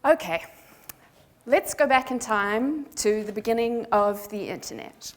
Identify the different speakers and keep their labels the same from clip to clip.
Speaker 1: Okay, let's go back in time to the beginning of the internet.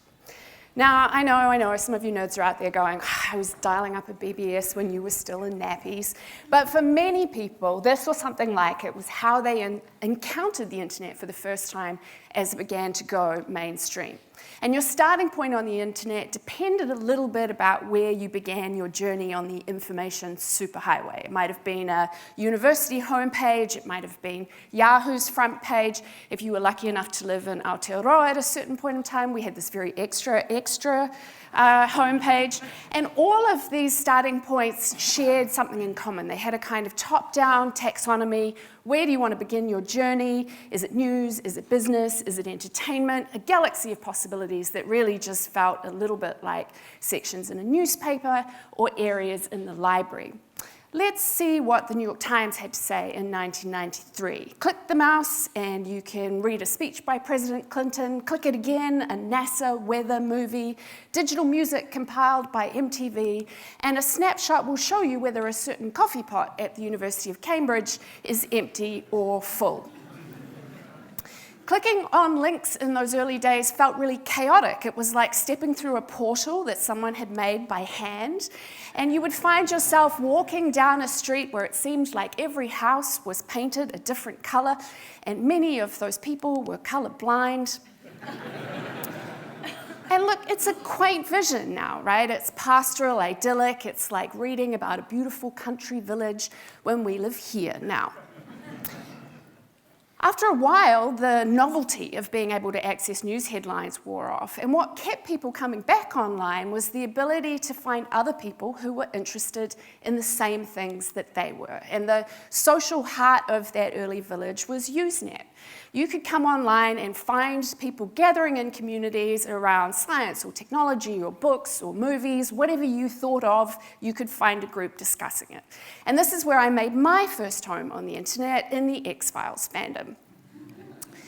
Speaker 1: Now, I know, some of you nerds are out there going, I was dialing up a BBS when you were still in nappies. But for many people, this was something like it was how they encountered the internet for the first time as it began to go mainstream. And your starting point on the internet depended a little bit about where you began your journey on the information superhighway. It might have been a university homepage, it might have been Yahoo's front page. If you were lucky enough to live in Aotearoa at a certain point in time, we had this very extra homepage. And all of these starting points shared something in common. They had a kind of top-down taxonomy. Where do you want to begin your journey? Is it news? Is it business? Is it entertainment? A galaxy of possibilities that really just felt a little bit like sections in a newspaper or areas in the library. Let's see what the New York Times had to say in 1993. Click the mouse and you can read a speech by President Clinton. Click it again, a NASA weather movie, digital music compiled by MTV, and a snapshot will show you whether a certain coffee pot at the University of Cambridge is empty or full. Clicking on links in those early days felt really chaotic. It was like stepping through a portal that someone had made by hand, and you would find yourself walking down a street where it seemed like every house was painted a different color, and many of those people were colorblind. And look, it's a quaint vision now, right? It's pastoral, idyllic. It's like reading about a beautiful country village when we live here now. After a while, the novelty of being able to access news headlines wore off, and what kept people coming back online was the ability to find other people who were interested in the same things that they were. And the social heart of that early village was Usenet. You could come online and find people gathering in communities around science or technology or books or movies, whatever you thought of, you could find a group discussing it. And this is where I made my first home on the internet, in the X-Files fandom.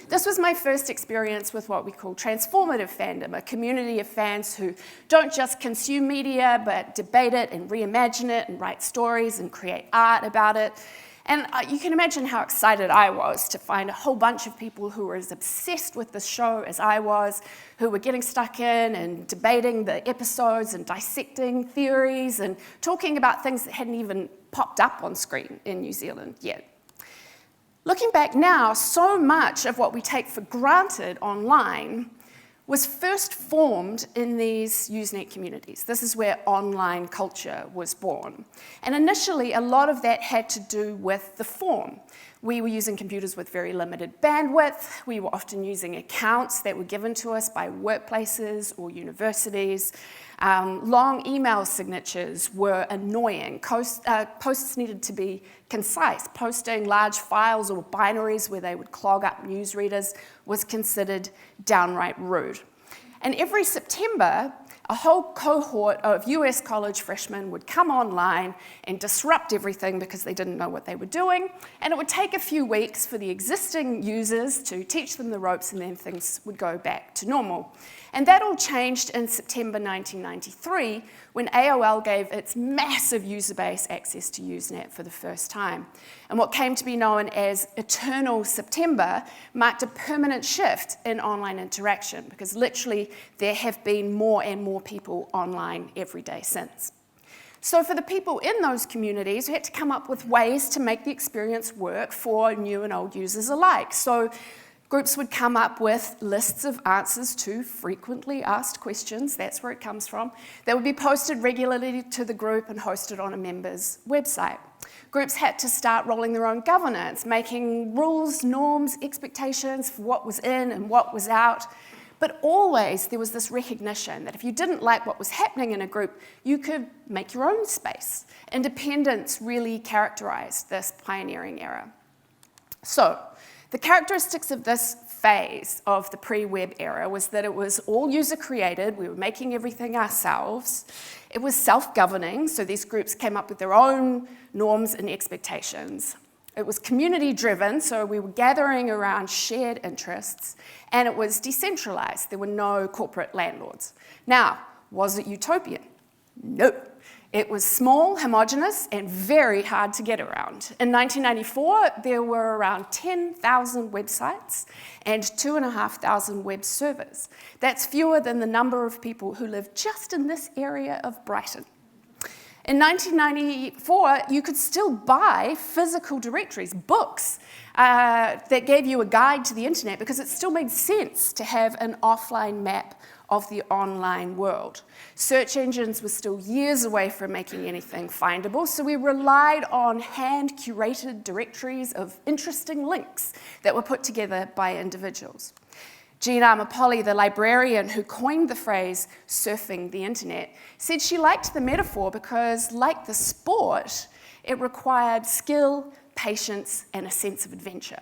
Speaker 1: This was my first experience with what we call transformative fandom, a community of fans who don't just consume media, but debate it and reimagine it and write stories and create art about it. And you can imagine how excited I was to find a whole bunch of people who were as obsessed with the show as I was, who were getting stuck in and debating the episodes and dissecting theories and talking about things that hadn't even popped up on screen in New Zealand yet. Looking back now, so much of what we take for granted online was first formed in these Usenet communities. This is where online culture was born. And initially, a lot of that had to do with the form. We were using computers with very limited bandwidth. We were often using accounts that were given to us by workplaces or universities. Long email signatures were annoying. Posts needed to be concise. Posting large files or binaries where they would clog up newsreaders was considered downright rude. And every September, a whole cohort of US college freshmen would come online and disrupt everything because they didn't know what they were doing. And it would take a few weeks for the existing users to teach them the ropes, and then things would go back to normal. And that all changed in September 1993 when AOL gave its massive user base access to Usenet for the first time. And what came to be known as Eternal September marked a permanent shift in online interaction, because literally there have been more and more people online every day since. So for the people in those communities, we had to come up with ways to make the experience work for new and old users alike. So groups would come up with lists of answers to frequently asked questions, that's where it comes from, that would be posted regularly to the group and hosted on a member's website. Groups had to start rolling their own governance, making rules, norms, expectations for what was in and what was out. But always there was this recognition that if you didn't like what was happening in a group, you could make your own space. Independence really characterized this pioneering era. So, the characteristics of this phase of the pre-web era was that it was all user-created, we were making everything ourselves. It was self-governing, so these groups came up with their own norms and expectations. It was community-driven, so we were gathering around shared interests, and it was decentralized. There were no corporate landlords. Now, was it utopian? No. It was small, homogeneous, and very hard to get around. In 1994, there were around 10,000 websites and 2,500 web servers. That's fewer than the number of people who live just in this area of Brighton. In 1994, you could still buy physical directories, books, that gave you a guide to the internet because it still made sense to have an offline map of the online world. Search engines were still years away from making anything findable, so we relied on hand-curated directories of interesting links that were put together by individuals. Jean Armapoli, the librarian who coined the phrase surfing the internet, said she liked the metaphor because, like the sport, it required skill, patience, and a sense of adventure.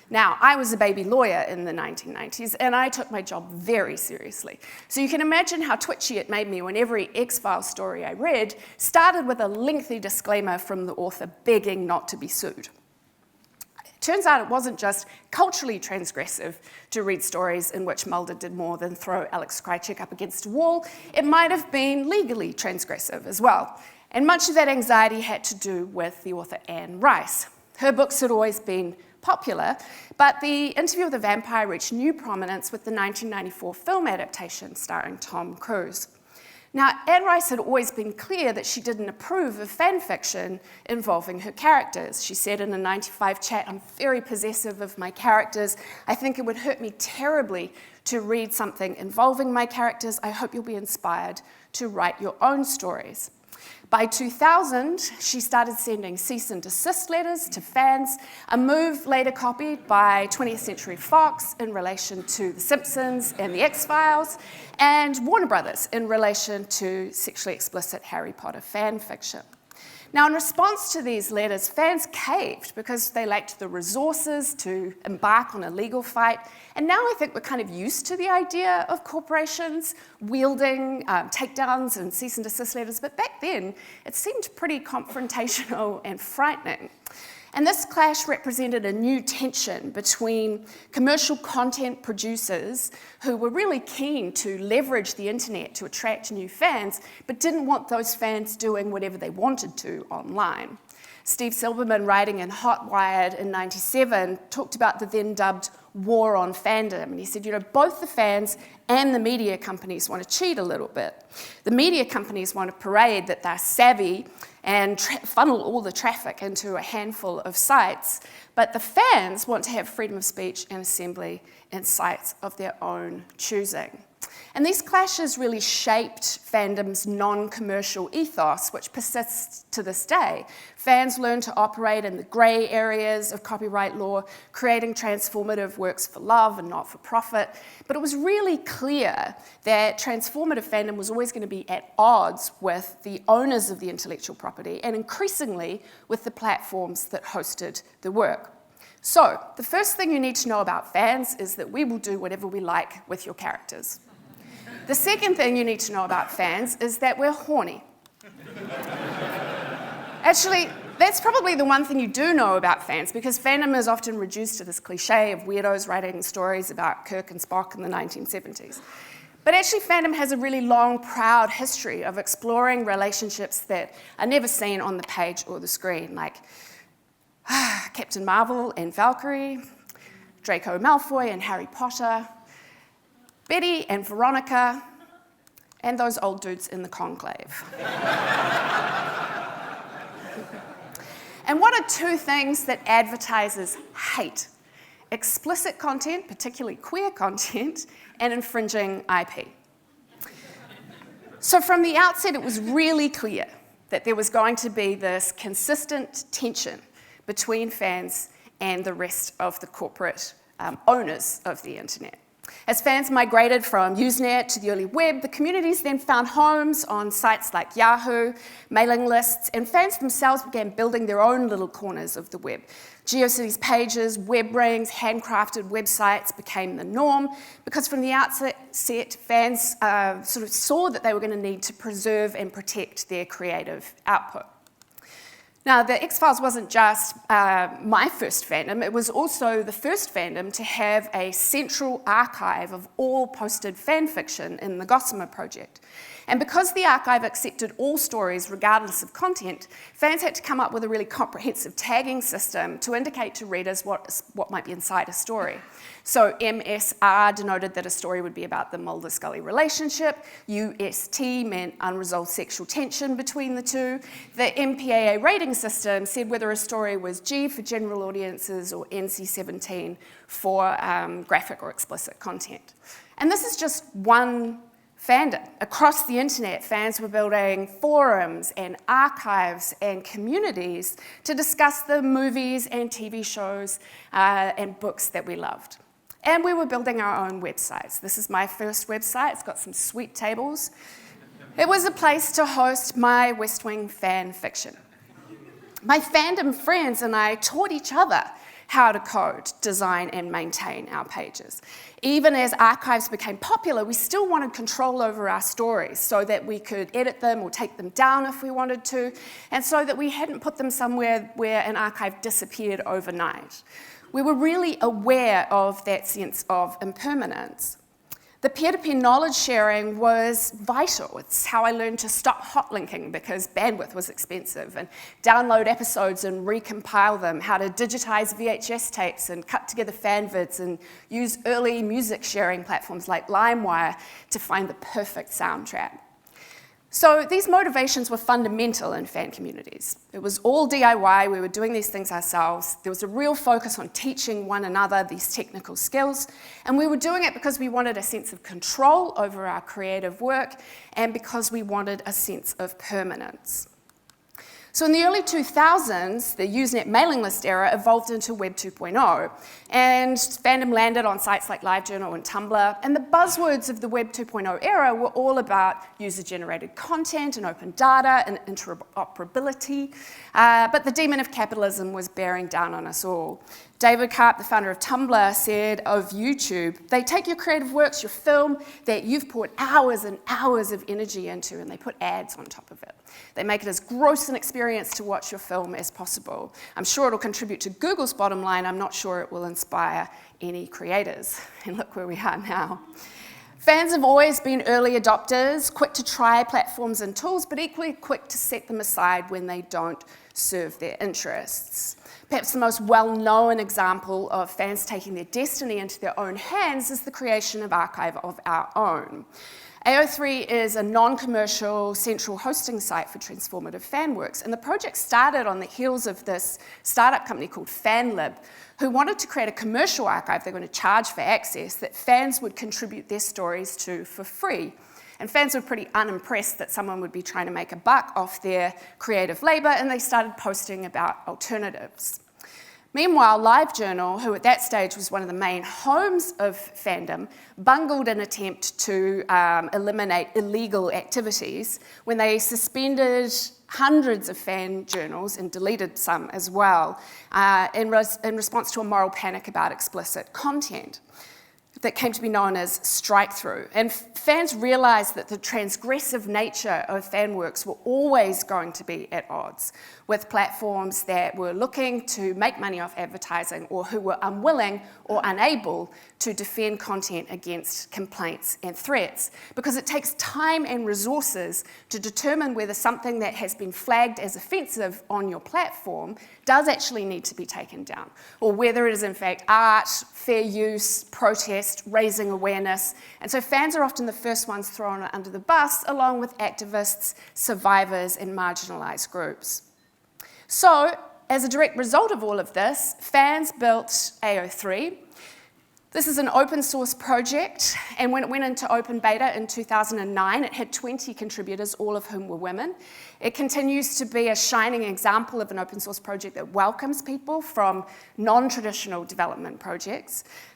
Speaker 1: Now, I was a baby lawyer in the 1990s, and I took my job very seriously. So you can imagine how twitchy it made me when every X-Files story I read started with a lengthy disclaimer from the author begging not to be sued. It turns out it wasn't just culturally transgressive to read stories in which Mulder did more than throw Alex Krycek up against a wall. It might have been legally transgressive as well. And much of that anxiety had to do with the author Anne Rice. Her books had always been popular, but the Interview with the Vampire reached new prominence with the 1994 film adaptation starring Tom Cruise. Now, Anne Rice had always been clear that she didn't approve of fan fiction involving her characters. She said in a 95 chat, "I'm very possessive of my characters. I think it would hurt me terribly to read something involving my characters. I hope you'll be inspired to write your own stories." By 2000, she started sending cease and desist letters to fans, a move later copied by 20th Century Fox in relation to The Simpsons and The X-Files, and Warner Brothers in relation to sexually explicit Harry Potter fan fiction. Now, in response to these letters, fans caved because they lacked the resources to embark on a legal fight. And now I think we're kind of used to the idea of corporations wielding takedowns and cease and desist letters, but back then it seemed pretty confrontational and frightening. And this clash represented a new tension between commercial content producers who were really keen to leverage the internet to attract new fans, but didn't want those fans doing whatever they wanted to online. Steve Silberman, writing in Hot Wired in '97, talked about the then dubbed war on fandom. And he said, both the fans and the media companies want to cheat a little bit. The media companies want to parade that they're savvy and funnel all the traffic into a handful of sites, but the fans want to have freedom of speech and assembly in sites of their own choosing. And these clashes really shaped fandom's non-commercial ethos, which persists to this day. Fans learn to operate in the grey areas of copyright law, creating transformative works for love and not for profit. But it was really clear that transformative fandom was always going to be at odds with the owners of the intellectual property, and increasingly with the platforms that hosted the work. So, the first thing you need to know about fans is that we will do whatever we like with your characters. The second thing you need to know about fans is that we're horny. Actually, that's probably the one thing you do know about fans, because fandom is often reduced to this cliche of weirdos writing stories about Kirk and Spock in the 1970s. But actually, fandom has a really long, proud history of exploring relationships that are never seen on the page or the screen, like Captain Marvel and Valkyrie, Draco Malfoy and Harry Potter, Betty and Veronica, and those old dudes in the conclave. And what are two things that advertisers hate? Explicit content, particularly queer content, and infringing IP. So from the outset, it was really clear that there was going to be this consistent tension between fans and the rest of the corporate owners of the internet. As fans migrated from Usenet to the early web, the communities then found homes on sites like Yahoo, mailing lists, and fans themselves began building their own little corners of the web. GeoCities pages, web rings, handcrafted websites became the norm because from the outset, fans sort of saw that they were going to need to preserve and protect their creative output. Now, the X-Files wasn't just my first fandom, it was also the first fandom to have a central archive of all posted fan fiction in the Gossamer Project. And because the archive accepted all stories regardless of content, fans had to come up with a really comprehensive tagging system to indicate to readers what might be inside a story. So MSR denoted that a story would be about the Mulder-Scully relationship, UST meant unresolved sexual tension between the two, the MPAA rating system said whether a story was G for general audiences or NC-17 for graphic or explicit content. And this is just one fandom. Across the internet, fans were building forums and archives and communities to discuss the movies and TV shows and books that we loved. And we were building our own websites. This is my first website. It's got some sweet tables. It was a place to host my West Wing fan fiction. My fandom friends and I taught each other how to code, design, and maintain our pages. Even as archives became popular, we still wanted control over our stories so that we could edit them or take them down if we wanted to, and so that we hadn't put them somewhere where an archive disappeared overnight. We were really aware of that sense of impermanence. The peer-to-peer knowledge sharing was vital. It's how I learned to stop hotlinking because bandwidth was expensive, and download episodes and recompile them, how to digitize VHS tapes and cut together fan vids, and use early music sharing platforms like LimeWire to find the perfect soundtrack. So these motivations were fundamental in fan communities. It was all DIY, we were doing these things ourselves. There was a real focus on teaching one another these technical skills, and we were doing it because we wanted a sense of control over our creative work and because we wanted a sense of permanence. So in the early 2000s, the Usenet mailing list era evolved into Web 2.0, and fandom landed on sites like LiveJournal and Tumblr, and the buzzwords of the Web 2.0 era were all about user-generated content and open data and interoperability, but the demon of capitalism was bearing down on us all. David Karp, the founder of Tumblr, said of YouTube, they take your creative works, your film, that you've poured hours and hours of energy into, and they put ads on top of it. They make it as gross an experience to watch your film as possible. I'm sure it'll contribute to Google's bottom line. I'm not sure it will inspire any creators. And look where we are now. Fans have always been early adopters, quick to try platforms and tools, but equally quick to set them aside when they don't serve their interests. Perhaps the most well-known example of fans taking their destiny into their own hands is the creation of Archive of Our Own. AO3 is a non-commercial central hosting site for transformative fan works, and the project started on the heels of this startup company called FanLib, who wanted to create a commercial archive they're going to charge for access that fans would contribute their stories to for free. And fans were pretty unimpressed that someone would be trying to make a buck off their creative labor, and they started posting about alternatives. Meanwhile, LiveJournal, who at that stage was one of the main homes of fandom, bungled an attempt to eliminate illegal activities when they suspended hundreds of fan journals and deleted some as well in response to a moral panic about explicit content that came to be known as strike-through. And fans realised that the transgressive nature of fan works were always going to be at odds with platforms that were looking to make money off advertising or who were unwilling or unable to defend content against complaints and threats, because it takes time and resources to determine whether something that has been flagged as offensive on your platform does actually need to be taken down, or whether it is in fact art, fair use, protest, raising awareness. And so fans are often the first ones thrown under the bus, along with activists, survivors, and marginalised groups. So, as a direct result of all of this, fans built AO3. This is an open source project, and when it went into open beta in 2009, it had 20 contributors, all of whom were women. It continues to be a shining example of an open source project that welcomes people from non-traditional development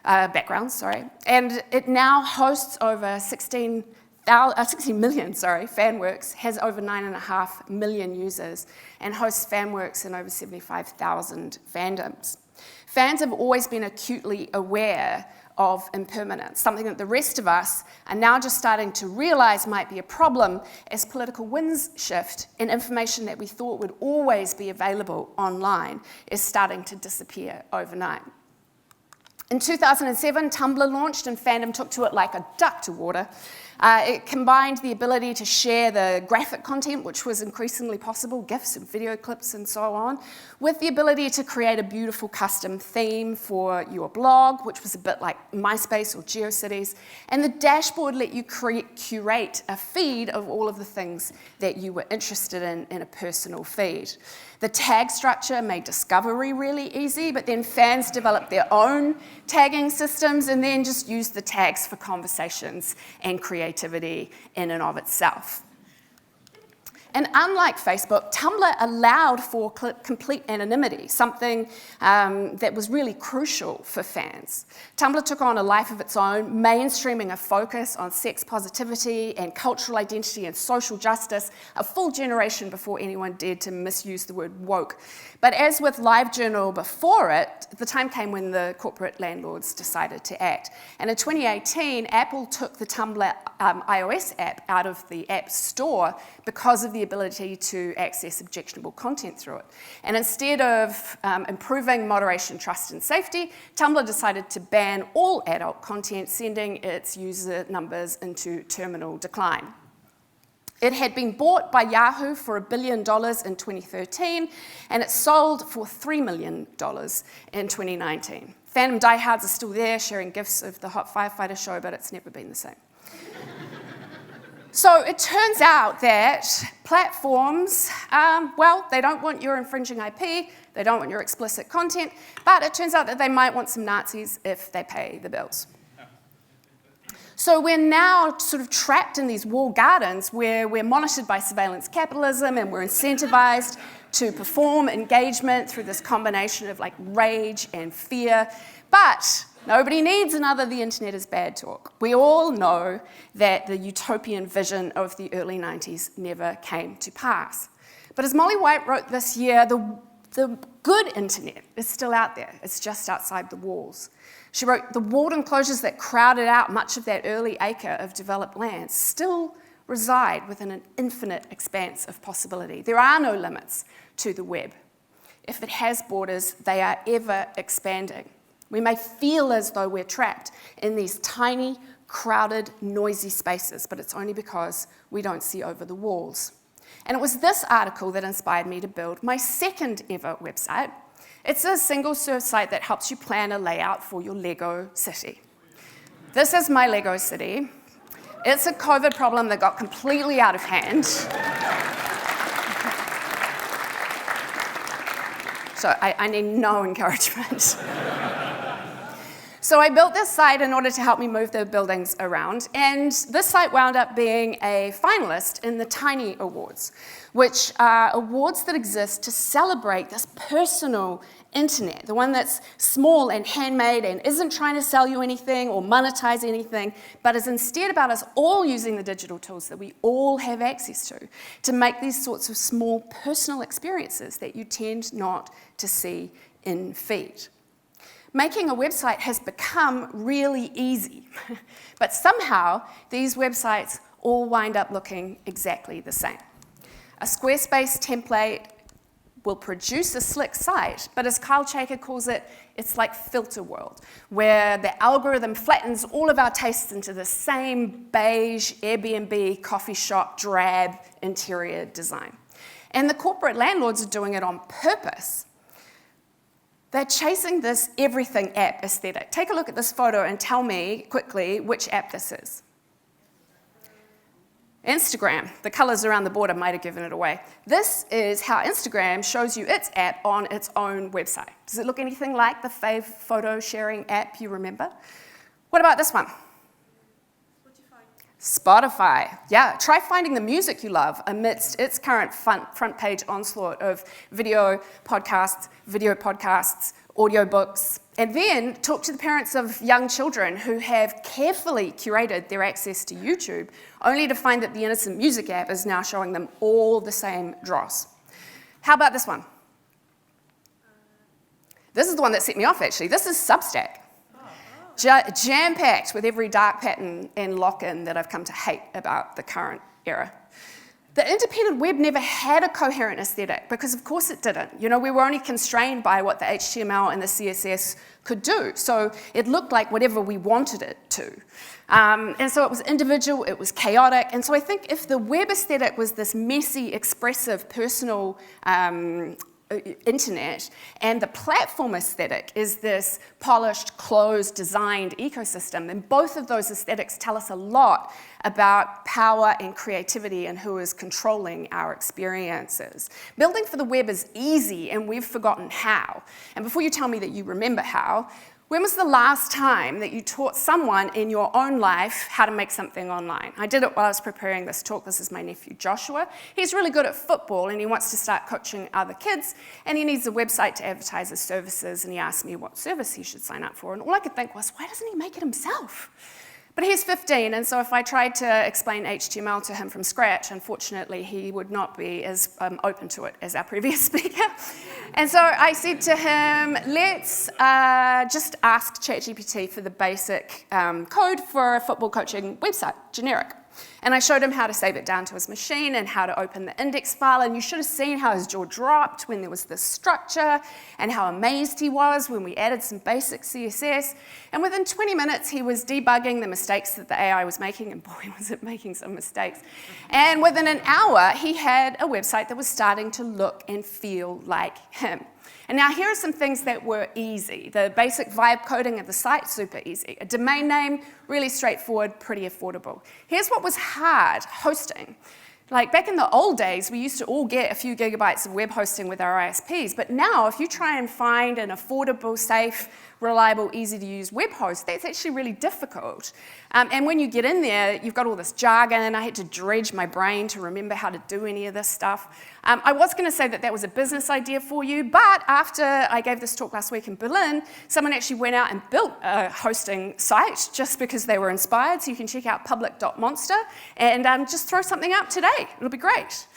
Speaker 1: backgrounds, and it now hosts over 60 million fanworks, has over 9.5 million users, and hosts fanworks in over 75,000 fandoms. Fans have always been acutely aware of impermanence, something that the rest of us are now just starting to realise might be a problem as political winds shift and information that we thought would always be available online is starting to disappear overnight. In 2007, Tumblr launched and fandom took to it like a duck to water. It combined the ability to share the graphic content, which was increasingly possible, GIFs and video clips and so on, with the ability to create a beautiful custom theme for your blog, which was a bit like MySpace or GeoCities, and the dashboard let you curate a feed of all of the things that you were interested in a personal feed. The tag structure made discovery really easy, but then fans developed their own tagging systems and then just used the tags for conversations and creativity in and of itself. And unlike Facebook, Tumblr allowed for complete anonymity, something that was really crucial for fans. Tumblr took on a life of its own, mainstreaming a focus on sex positivity and cultural identity and social justice, a full generation before anyone dared to misuse the word woke. But as with LiveJournal before it, the time came when the corporate landlords decided to act. And in 2018, Apple took the Tumblr iOS app out of the App Store because of the ability to access objectionable content through it. And instead of improving moderation, trust, and safety, Tumblr decided to ban all adult content, sending its user numbers into terminal decline. It had been bought by Yahoo for $1 billion in 2013, and it sold for $3 million in 2019. Fandom diehards are still there, sharing GIFs of the hot firefighter show, but it's never been the same. So it turns out that platforms, well, they don't want your infringing IP, they don't want your explicit content, but it turns out that they might want some Nazis if they pay the bills. So we're now sort of trapped in these walled gardens where we're monitored by surveillance capitalism and we're incentivized to perform engagement through this combination of like rage and fear. But nobody needs another "the internet is bad" talk. We all know that the utopian vision of the early 90s never came to pass. But as Molly White wrote this year, the good internet is still out there. It's just outside the walls. She wrote, "The walled enclosures that crowded out much of that early acre of developed land still reside within an infinite expanse of possibility. There are no limits to the web. If it has borders, they are ever expanding. We may feel as though we're trapped in these tiny, crowded, noisy spaces, but it's only because we don't see over the walls." And it was this article that inspired me to build my second ever website. It's a single-serve site that helps you plan a layout for your Lego city. This is my Lego city. It's a COVID problem that got completely out of hand. So I need no encouragement. So I built this site in order to help me move the buildings around, and this site wound up being a finalist in the Tiny Awards, which are awards that exist to celebrate this personal internet, the one that's small and handmade and isn't trying to sell you anything or monetize anything, but is instead about us all using the digital tools that we all have access to make these sorts of small personal experiences that you tend not to see in feed. Making a website has become really easy, but somehow these websites all wind up looking exactly the same. A Squarespace template will produce a slick site, but as Kyle Chaker calls it, it's like filter world, where the algorithm flattens all of our tastes into the same beige Airbnb coffee shop drab interior design. And the corporate landlords are doing it on purpose. They're chasing this everything app aesthetic. Take a look at this photo and tell me quickly which app this is. Instagram. The colors around the border might have given it away. This is how Instagram shows you its app on its own website. Does it look anything like the fave photo sharing app you remember? What about this one? Spotify. Yeah, try finding the music you love amidst its current front page onslaught of video podcasts, audiobooks, and then talk to the parents of young children who have carefully curated their access to YouTube, only to find that the innocent music app is now showing them all the same dross. How about this one? This is the one that set me off, actually. This is Substack. Jam-packed with every dark pattern and lock-in that I've come to hate about the current era. The independent web never had a coherent aesthetic because of course it didn't. You know, we were only constrained by what the HTML and the CSS could do. So it looked like whatever we wanted it to. And so it was individual, it was chaotic. And so I think if the web aesthetic was this messy, expressive, personal internet, and the platform aesthetic is this polished, closed, designed ecosystem, then both of those aesthetics tell us a lot about power and creativity and who is controlling our experiences. Building for the web is easy, and we've forgotten how. And before you tell me that you remember how, when was the last time that you taught someone in your own life how to make something online? I did it while I was preparing this talk. This is my nephew Joshua. He's really good at football and he wants to start coaching other kids and he needs a website to advertise his services, and he asked me what service he should sign up for, and all I could think was, why doesn't he make it himself? But he's 15, and so if I tried to explain HTML to him from scratch, unfortunately, he would not be as open to it as our previous speaker. And so I said to him, let's just ask ChatGPT for the basic code for a football coaching website, generic. And I showed him how to save it down to his machine and how to open the index file, and you should have seen how his jaw dropped when there was this structure and how amazed he was when we added some basic CSS. And within 20 minutes, he was debugging the mistakes that the AI was making, and boy, was it making some mistakes. And within an hour, he had a website that was starting to look and feel like him. And now here are some things that were easy. The basic vibe coding of the site, super easy. A domain name, really straightforward, pretty affordable. Here's what was hard, hosting. Like back in the old days, we used to all get a few gigabytes of web hosting with our ISPs, but now if you try and find an affordable, safe, reliable, easy to use web host, that's actually really difficult. And when you get in there, you've got all this jargon. I had to dredge my brain to remember how to do any of this stuff. I was going to say that that was a business idea for you, but after I gave this talk last week in Berlin, someone actually went out and built a hosting site just because they were inspired. So you can check out public.monster and just throw something up today. It'll be great.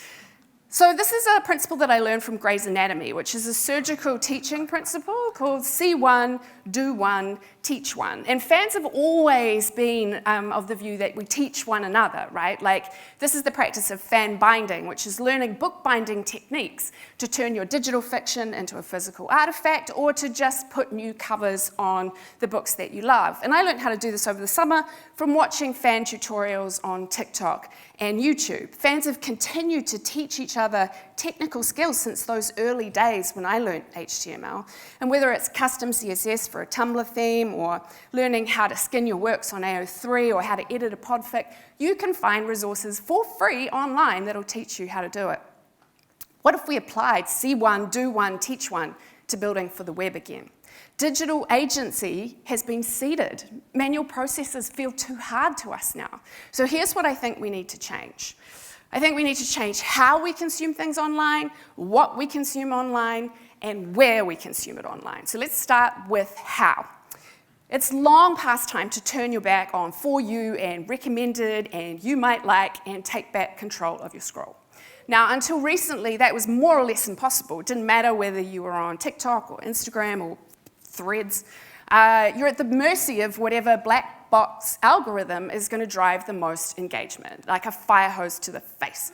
Speaker 1: So this is a principle that I learned from Grey's Anatomy, which is a surgical teaching principle called see one, do one, teach one. And fans have always been of the view that we teach one another, right? Like this is the practice of fan binding, which is learning book binding techniques to turn your digital fiction into a physical artifact or to just put new covers on the books that you love. And I learned how to do this over the summer from watching fan tutorials on TikTok and YouTube. Fans have continued to teach each other technical skills since those early days when I learned HTML. And whether it's custom CSS for a Tumblr theme or learning how to skin your works on AO3 or how to edit a podfic, you can find resources for free online that'll teach you how to do it. What if we applied see one, do one, teach one to building for the web again? Digital agency has been ceded. Manual processes feel too hard to us now. So here's what I think we need to change. I think we need to change how we consume things online, what we consume online, and where we consume it online. So let's start with how. It's long past time to turn your back on for you and recommended and you might like and take back control of your scroll. Now, until recently, that was more or less impossible. It didn't matter whether you were on TikTok or Instagram or Threads. You're at the mercy of whatever black box algorithm is going to drive the most engagement, like a fire hose to the face.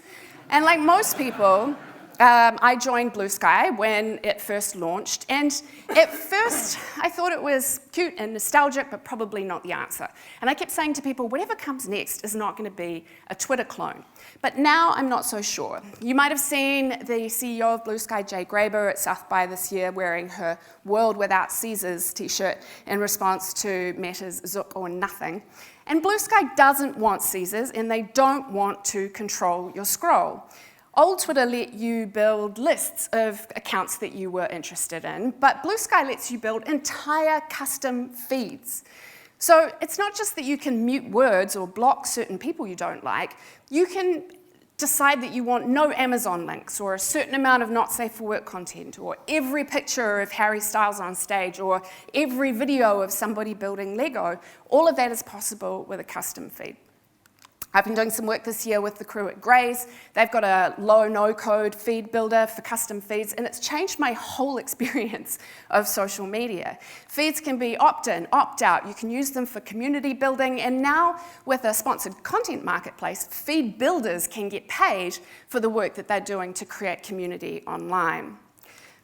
Speaker 1: And like most people, I joined Blue Sky when it first launched, and at first I thought it was cute and nostalgic, but probably not the answer. And I kept saying to people, whatever comes next is not going to be a Twitter clone. But now I'm not so sure. You might have seen the CEO of Blue Sky, Jay Graber, at South by this year wearing her World Without Caesars t-shirt in response to Meta's Zook or Nothing. And Blue Sky doesn't want Caesars, and they don't want to control your scroll. Old Twitter let you build lists of accounts that you were interested in, but Blue Sky lets you build entire custom feeds. So it's not just that you can mute words or block certain people you don't like, you can decide that you want no Amazon links or a certain amount of not safe for work content or every picture of Harry Styles on stage or every video of somebody building Lego. All of that is possible with a custom feed. I've been doing some work this year with the crew at Gray's. They've got a low, no-code feed builder for custom feeds, and it's changed my whole experience of social media. Feeds can be opt-in, opt-out. You can use them for community building, and now with a sponsored content marketplace, feed builders can get paid for the work that they're doing to create community online.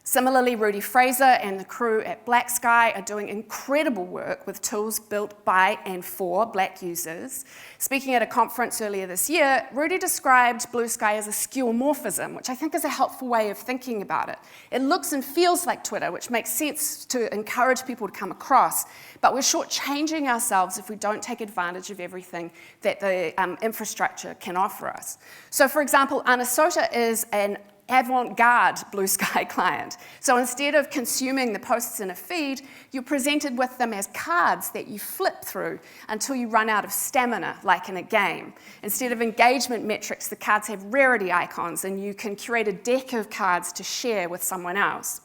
Speaker 1: Similarly, Rudy Fraser and the crew at Black Sky are doing incredible work with tools built by and for Black users. Speaking at a conference earlier this year, Rudy described Blue Sky as a skeuomorphism, which I think is a helpful way of thinking about it. It looks and feels like Twitter, which makes sense to encourage people to come across, but we're shortchanging ourselves if we don't take advantage of everything that the infrastructure can offer us. So, for example, Anasota is an avant-garde Blue Sky client. So instead of consuming the posts in a feed, you're presented with them as cards that you flip through until you run out of stamina, like in a game. Instead of engagement metrics, the cards have rarity icons, and you can curate a deck of cards to share with someone else.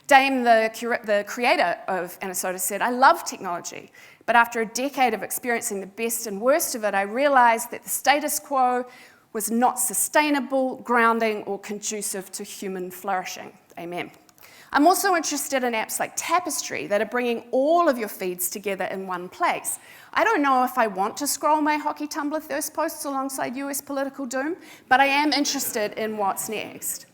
Speaker 1: Dame, the creator of Anasota, said, "I love technology, but after a decade of experiencing the best and worst of it, I realized that the status quo was not sustainable, grounding, or conducive to human flourishing." Amen. I'm also interested in apps like Tapestry that are bringing all of your feeds together in one place. I don't know if I want to scroll my hockey Tumblr thirst posts alongside US political doom, but I am interested in what's next.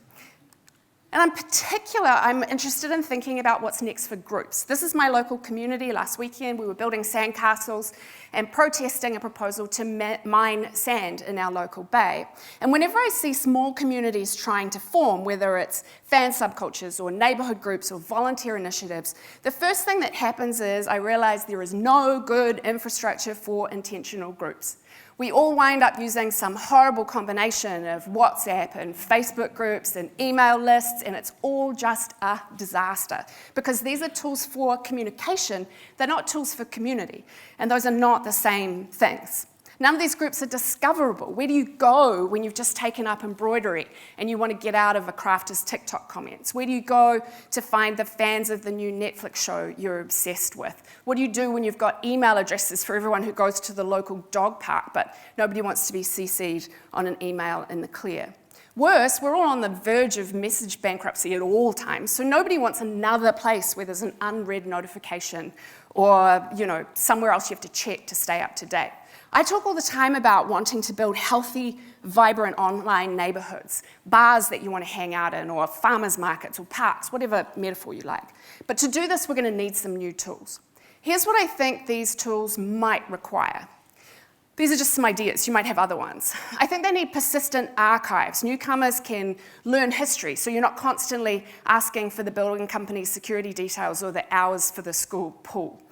Speaker 1: And in particular, I'm interested in thinking about what's next for groups. This is my local community. Last weekend, we were building sandcastles and protesting a proposal to mine sand in our local bay. And whenever I see small communities trying to form, whether it's fan subcultures or neighborhood groups or volunteer initiatives, the first thing that happens is I realize there is no good infrastructure for intentional groups. We all wind up using some horrible combination of WhatsApp and Facebook groups and email lists, and it's all just a disaster because these are tools for communication. They're not tools for community, and those are not the same things. None of these groups are discoverable. Where do you go when you've just taken up embroidery and you want to get out of a crafter's TikTok comments? Where do you go to find the fans of the new Netflix show you're obsessed with? What do you do when you've got email addresses for everyone who goes to the local dog park, but nobody wants to be CC'd on an email in the clear? Worse, we're all on the verge of message bankruptcy at all times, so nobody wants another place where there's an unread notification or, somewhere else you have to check to stay up to date. I talk all the time about wanting to build healthy, vibrant online neighborhoods, bars that you want to hang out in, or farmers markets or parks, whatever metaphor you like. But to do this, we're going to need some new tools. Here's what I think these tools might require. These are just some ideas. You might have other ones. I think they need persistent archives. Newcomers can learn history, so you're not constantly asking for the building company's security details or the hours for the school pool.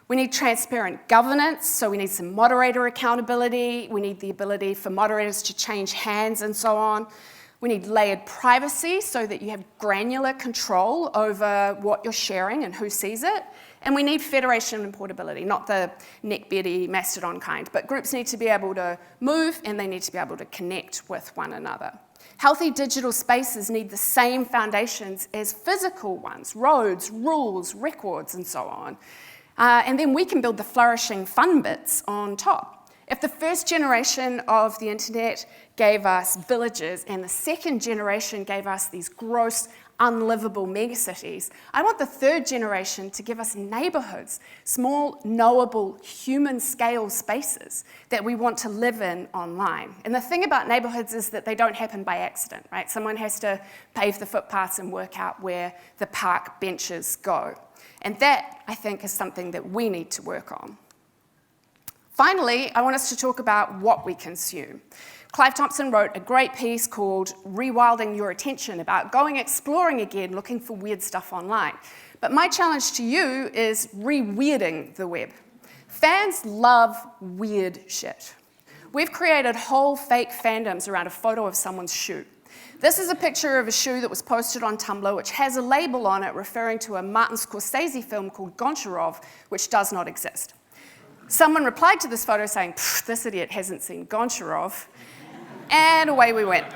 Speaker 1: We need transparent governance, so we need some moderator accountability. We need the ability for moderators to change hands and so on. We need layered privacy so that you have granular control over what you're sharing and who sees it. And we need federation and portability, not the neckbeardy Mastodon kind, but groups need to be able to move and they need to be able to connect with one another. Healthy digital spaces need the same foundations as physical ones, roads, rules, records, and so on. And then we can build the flourishing fun bits on top. If the first generation of the internet gave us villages and the second generation gave us these gross, unlivable megacities, I want the third generation to give us neighborhoods, small, knowable, human-scale spaces that we want to live in online. And the thing about neighborhoods is that they don't happen by accident, right? Someone has to pave the footpaths and work out where the park benches go. And that, I think, is something that we need to work on. Finally, I want us to talk about what we consume. Clive Thompson wrote a great piece called Rewilding Your Attention about going exploring again, looking for weird stuff online. But my challenge to you is re-weirding the web. Fans love weird shit. We've created whole fake fandoms around a photo of someone's shoe. This is a picture of a shoe that was posted on Tumblr, which has a label on it referring to a Martin Scorsese film called Goncharov, which does not exist. Someone replied to this photo saying, "This idiot hasn't seen Goncharov," and away we went.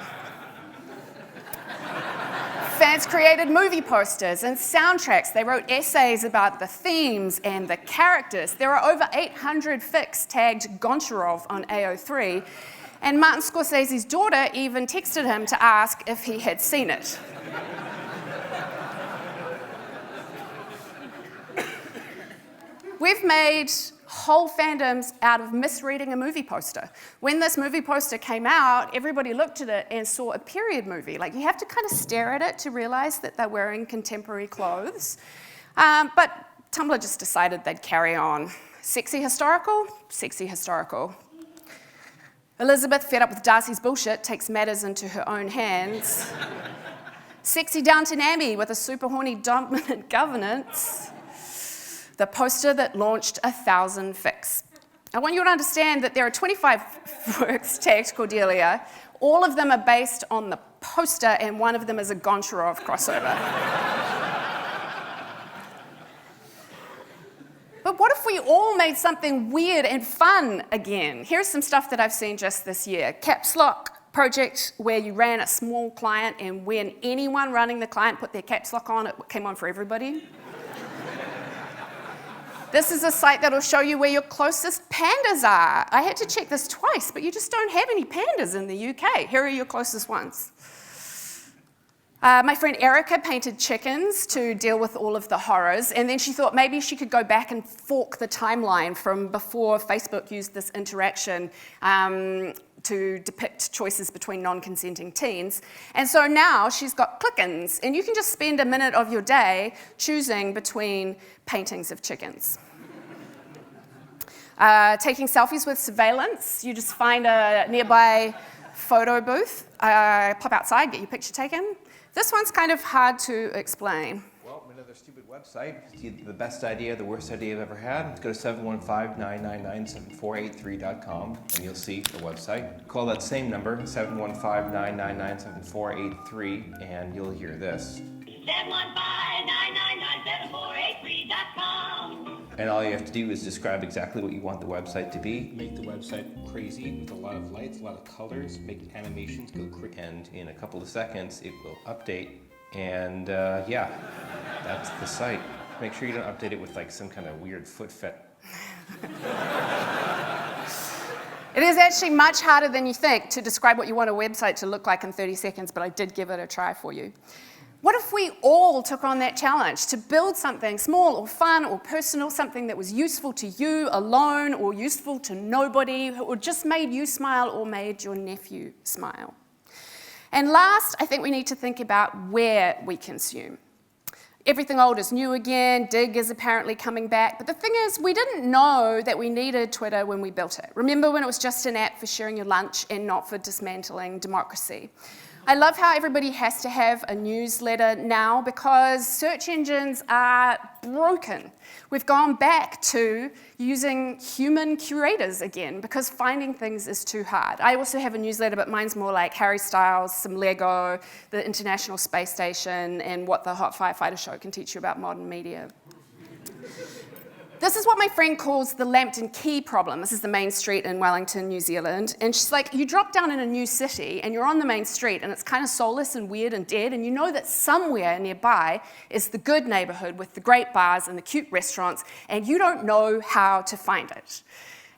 Speaker 1: Fans created movie posters and soundtracks. They wrote essays about the themes and the characters. There are over 800 fics tagged Goncharov on AO3, and Martin Scorsese's daughter even texted him to ask if he had seen it. We've made whole fandoms out of misreading a movie poster. When this movie poster came out, everybody looked at it and saw a period movie. Like, you have to kind of stare at it to realize that they're wearing contemporary clothes. But Tumblr just decided they'd carry on. Sexy historical? Sexy historical. Elizabeth, fed up with Darcy's bullshit, takes matters into her own hands. Sexy Downton Abbey with a super horny dominant governance. The poster that launched 1,000 fics. I want you to understand that there are 25 works tagged Cordelia. All of them are based on the poster, and one of them is a Goncharov crossover. But what if we all made something weird and fun again? Here's some stuff that I've seen just this year. Caps Lock project, where you ran a small client, and when anyone running the client put their caps lock on, it came on for everybody. This is a site that'll show you where your closest pandas are. I had to check this twice, but you just don't have any pandas in the UK. Here are your closest ones. My friend Erica painted chickens to deal with all of the horrors, and then she thought maybe she could go back and fork the timeline from before Facebook used this interaction to depict choices between non-consenting teens. And so now she's got click-ins, and you can just spend a minute of your day choosing between paintings of chickens. Taking selfies with surveillance, you just find a nearby photo booth, pop outside, get your picture taken. This one's kind of hard to explain.
Speaker 2: Well, another stupid website. It's either the best idea, the worst idea I've ever had. Go to 715-999-7483.com and you'll see the website. Call that same number, 715-999-7483, and you'll hear this.
Speaker 3: 715-999-7483.com.
Speaker 2: And all you have to do is describe exactly what you want the website to be.
Speaker 4: Make the website crazy with a lot of lights, a lot of colors, make animations go crazy.
Speaker 2: And in a couple of seconds, it will update. And yeah, that's the site. Make sure you don't update it with like some kind of weird foot fet.
Speaker 1: It is actually much harder than you think to describe what you want a website to look like in 30 seconds, but I did give it a try for you. What if we all took on that challenge to build something small or fun or personal, something that was useful to you alone or useful to nobody, or just made you smile or made your nephew smile? And last, I think we need to think about where we consume. Everything old is new again, Dig is apparently coming back, but the thing is, we didn't know that we needed Twitter when we built it. Remember when it was just an app for sharing your lunch and not for dismantling democracy? I love how everybody has to have a newsletter now because search engines are broken. We've gone back to using human curators again because finding things is too hard. I also have a newsletter, but mine's more like Harry Styles, some Lego, the International Space Station, and what the Hot Firefighter Show can teach you about modern media. This is what my friend calls the Lambton Quay problem. This is the main street in Wellington, New Zealand. And she's like, you drop down in a new city and you're on the main street and it's kind of soulless and weird and dead, and you know that somewhere nearby is the good neighborhood with the great bars and the cute restaurants, and you don't know how to find it.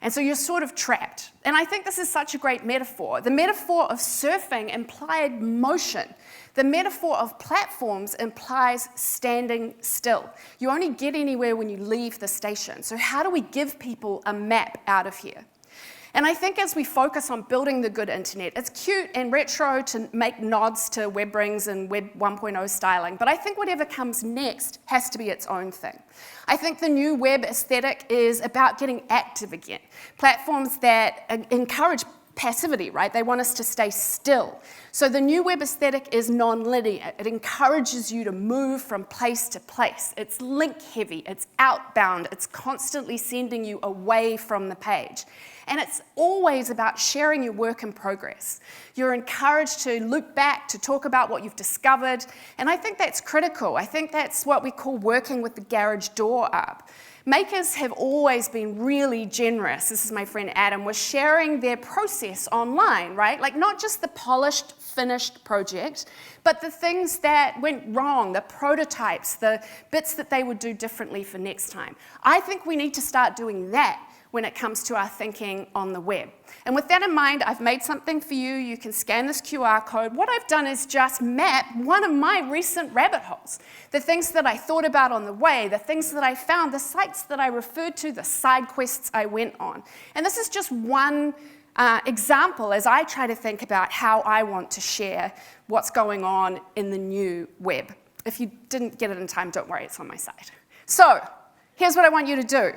Speaker 1: And so you're sort of trapped. And I think this is such a great metaphor. The metaphor of surfing implied motion. The metaphor of platforms implies standing still. You only get anywhere when you leave the station. So how do we give people a map out of here? And I think as we focus on building the good internet, it's cute and retro to make nods to web rings and Web 1.0 styling, but I think whatever comes next has to be its own thing. I think the new web aesthetic is about getting active again. Platforms that encourage passivity, right? They want us to stay still. So the new web aesthetic is non-linear. It encourages you to move from place to place. It's link heavy, it's outbound, it's constantly sending you away from the page. And it's always about sharing your work in progress. You're encouraged to loop back, to talk about what you've discovered, and I think that's critical. I think that's what we call working with the garage door up. Makers have always been really generous, this is my friend Adam, with sharing their process online, right? Like not just the polished, finished project, but the things that went wrong, the prototypes, the bits that they would do differently for next time. I think we need to start doing that when it comes to our thinking on the web. And with that in mind, I've made something for you. You can scan this QR code. What I've done is just map one of my recent rabbit holes. The things that I thought about on the way, the things that I found, the sites that I referred to, the side quests I went on. And this is just one example as I try to think about how I want to share what's going on in the new web. If you didn't get it in time, don't worry, it's on my site. So, here's what I want you to do.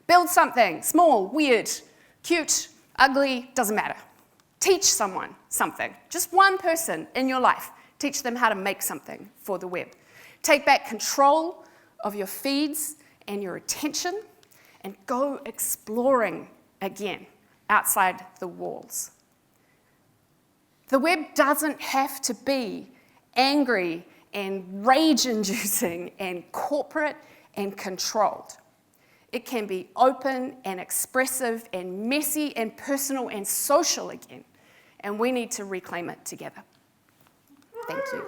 Speaker 1: Build something small, weird, cute, ugly, doesn't matter. Teach someone something. Just one person in your life. Teach them how to make something for the web. Take back control of your feeds and your attention and go exploring again outside the walls. The web doesn't have to be angry and rage-inducing and corporate and controlled. It can be open and expressive and messy and personal and social again. And we need to reclaim it together. Thank you.